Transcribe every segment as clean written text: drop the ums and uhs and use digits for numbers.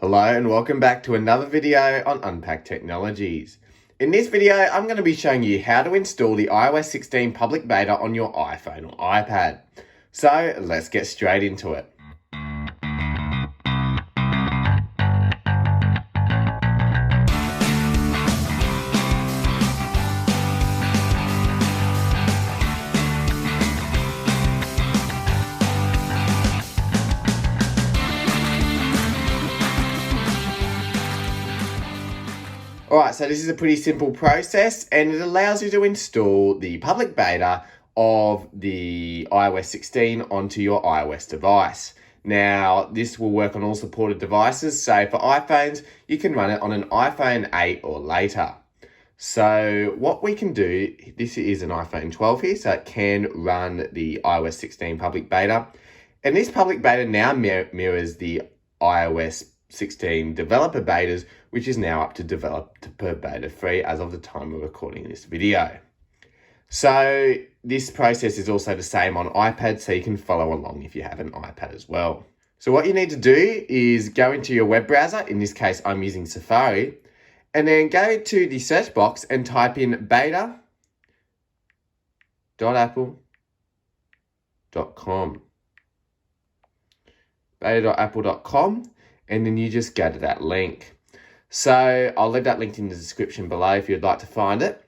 Hello and welcome back to another video on Unpacked Technologies. In this video, I'm going to be showing you how to install the iOS 16 public beta on your iPhone or iPad. So let's get straight into it. Alright, so this is a pretty simple process and it allows you to install the public beta of the iOS 16 onto your iOS device. Now, this will work on all supported devices, so for iPhones, you can run it on an iPhone 8 or later. So what we can do, this is an iPhone 12 here, so it can run the iOS 16 public beta. And this public beta now mirrors the iOS 16 developer betas, which is now up to developer beta 3 as of the time we're recording this video. So this process is also the same on iPad, so you can follow along if you have an iPad as well. So what you need to do is go into your web browser, in this case I'm using Safari, and then go to the search box and type in beta.apple.com. beta.apple.com, and then you just go to that link. So I'll leave that linked in the description below if you'd like to find it.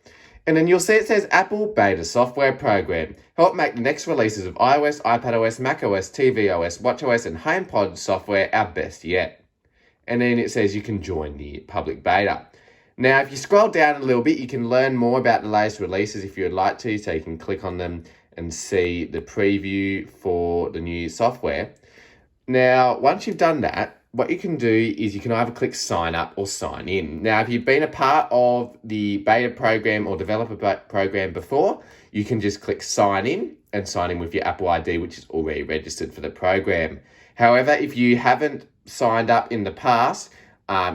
And then you'll see it says Apple Beta Software Program. Help make the next releases of iOS, iPadOS, macOS, tvOS, watchOS, and HomePod software our best yet. And then it says you can join the public beta. Now, if you scroll down a little bit, you can learn more about the latest releases if you'd like to. So you can click on them and see the preview for the new software. Now, once you've done that, what you can do is you can either click sign up or sign in. Now, if you've been a part of the beta program or developer program before, you can just click sign in and sign in with your Apple ID, which is already registered for the program. However, if you haven't signed up in the past,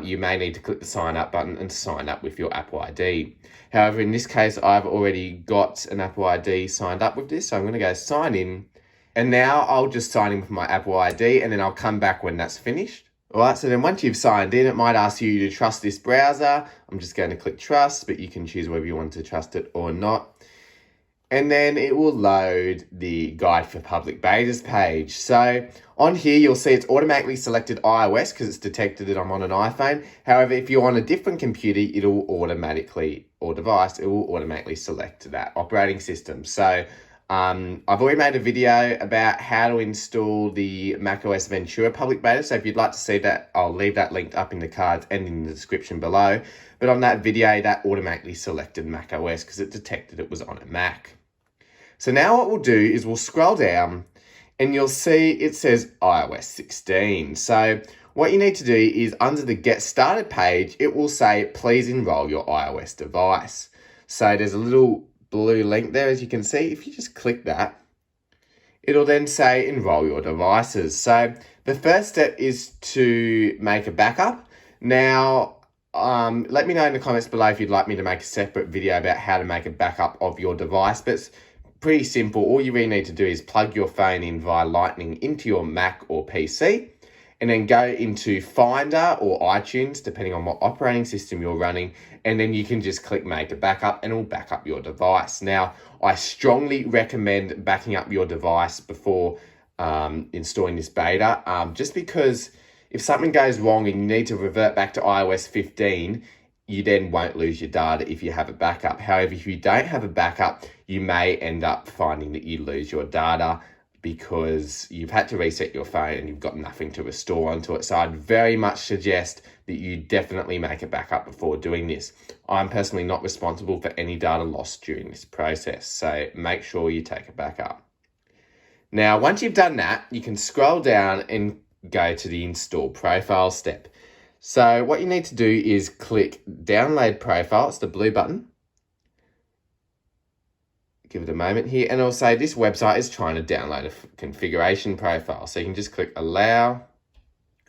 you may need to click the sign up button and sign up with your Apple ID. However, in this case, I've already got an Apple ID signed up with this, so I'm going to go sign in. And now I'll just sign in with my Apple ID and then I'll come back when that's finished. All right, so then once you've signed in, it might ask you to trust this browser. I'm just going to click trust, but you can choose whether you want to trust it or not. And then it will load the guide for public betas page. So on here, you'll see it's automatically selected iOS because it's detected that I'm on an iPhone. However, if you're on a different computer, it will automatically select that operating system. So I've already made a video about how to install the macOS Ventura public beta. So if you'd like to see that, I'll leave that linked up in the cards and in the description below. But on that video, that automatically selected macOS because it detected it was on a Mac. So now what we'll do is we'll scroll down and you'll see it says iOS 16. So what you need to do is under the Get Started page, it will say, please enroll your iOS device. So there's a little blue link there, as you can see. If you just click that, it'll then say enroll your devices. So the first step is to make a backup. Now, let me know in the comments below if you'd like me to make a separate video about how to make a backup of your device, but it's pretty simple. All you really need to do is plug your phone in via Lightning into your Mac or PC, and then go into Finder or iTunes, depending on what operating system you're running, and then you can just click make a backup and it'll back up your device. Now, I strongly recommend backing up your device before installing this beta, just because if something goes wrong and you need to revert back to iOS 15, you then won't lose your data if you have a backup. However, if you don't have a backup, you may end up finding that you lose your data because you've had to reset your phone and you've got nothing to restore onto it. So I'd very much suggest that you definitely make a backup before doing this. I'm personally not responsible for any data lost during this process, so make sure you take a backup. Now, once you've done that, you can scroll down and go to the install profile step. So what you need to do is click download profile, it's the blue button. Give it a moment here, and it'll say this website is trying to download a configuration profile. So you can just click allow,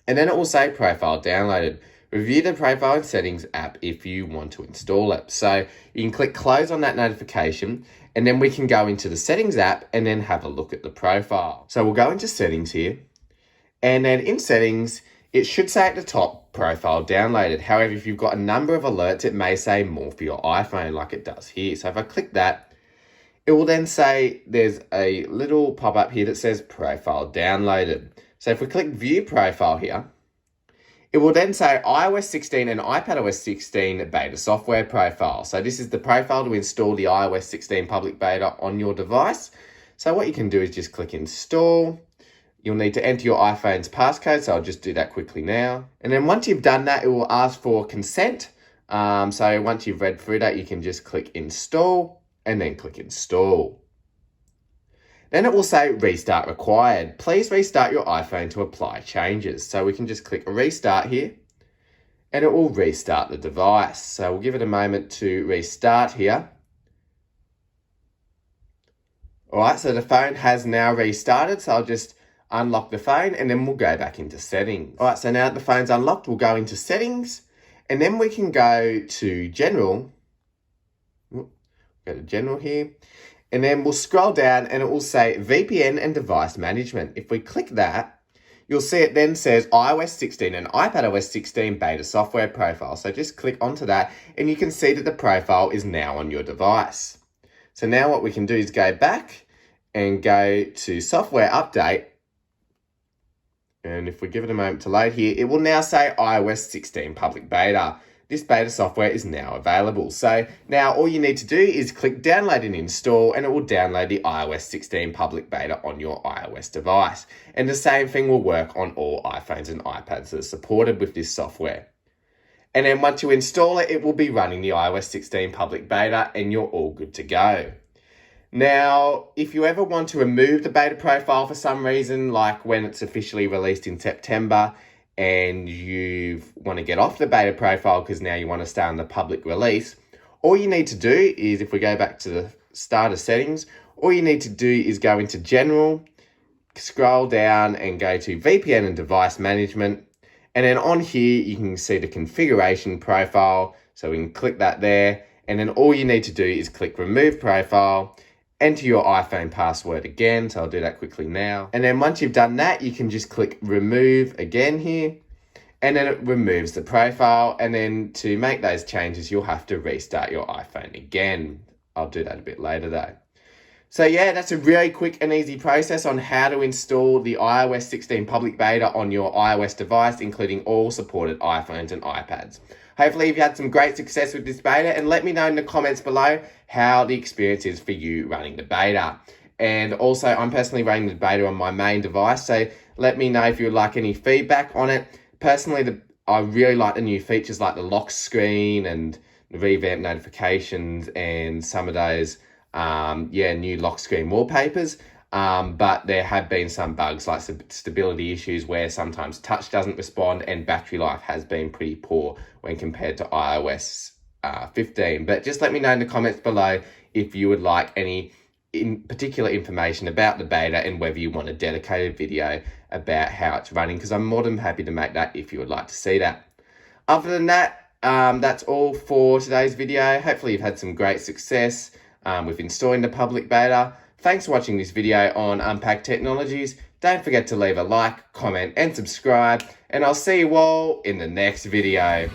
and then it will say profile downloaded. Review the profile and settings app if you want to install it. So you can click close on that notification, and then we can go into the settings app and then have a look at the profile. So we'll go into settings here, and then in settings, It should say at the top, profile downloaded. However, if you've got a number of alerts, it may say more for your iPhone like it does here. So if I click that, it will then say there's a little pop-up here that says profile downloaded. So if we click view profile here, it will then say iOS 16 and iPadOS 16 beta software profile. So this is the profile to install the iOS 16 public beta on your device. So what you can do is just click install. You'll need to enter your iPhone's passcode, so I'll just do that quickly now. And then once you've done that, it will ask for consent. So once you've read through that, you can just click install and then click install. Then it will say restart required. Please restart your iPhone to apply changes. So we can just click restart here and it will restart the device. So we'll give it a moment to restart here. All right, so the phone has now restarted. So I'll just unlock the phone and then we'll go back into settings. All right, so now that the phone's unlocked, we'll go into settings and then we can go to general. Go to general here and then we'll scroll down and it will say VPN and Device Management. If we click that, you'll see it then says iOS 16 and iPadOS 16 beta software profile. So just click onto that and you can see that the profile is now on your device. So now what we can do is go back and go to software update. And if we give it a moment to load here, it will now say iOS 16 public beta. This beta software is now available. So now all you need to do is click download and install and it will download the iOS 16 public beta on your iOS device. And the same thing will work on all iPhones and iPads that are supported with this software. And then once you install it, it will be running the iOS 16 public beta and you're all good to go. Now, if you ever want to remove the beta profile for some reason, like when it's officially released in September and you want to get off the beta profile because now you want to stay on the public release, all you need to do is, if we go back to the starter settings, all you need to do is go into general, scroll down and go to VPN and Device Management. And then on here, you can see the configuration profile. So we can click that there. And then all you need to do is click remove profile. Enter your iPhone password again, so I'll do that quickly now. And then once you've done that, you can just click remove again here, and then it removes the profile. And then to make those changes, you'll have to restart your iPhone again. I'll do that a bit later though. So yeah, that's a really quick and easy process on how to install the iOS 16 public beta on your iOS device, including all supported iPhones and iPads. Hopefully you've had some great success with this beta and let me know in the comments below how the experience is for you running the beta. And also, I'm personally running the beta on my main device, so let me know if you would like any feedback on it. Personally, I really like the new features like the lock screen and the revamped notifications and some of those new lock screen wallpapers. But there have been some bugs like stability issues where sometimes touch doesn't respond and battery life has been pretty poor when compared to iOS 15. But just let me know in the comments below if you would like any particular information about the beta and whether you want a dedicated video about how it's running, because I'm more than happy to make that if you would like to see that. Other than that, that's all for today's video. Hopefully you've had some great success with installing the public beta. Thanks for watching this video on Unpacked Technologies. Don't forget to leave a like, comment and subscribe, and I'll see you all in the next video.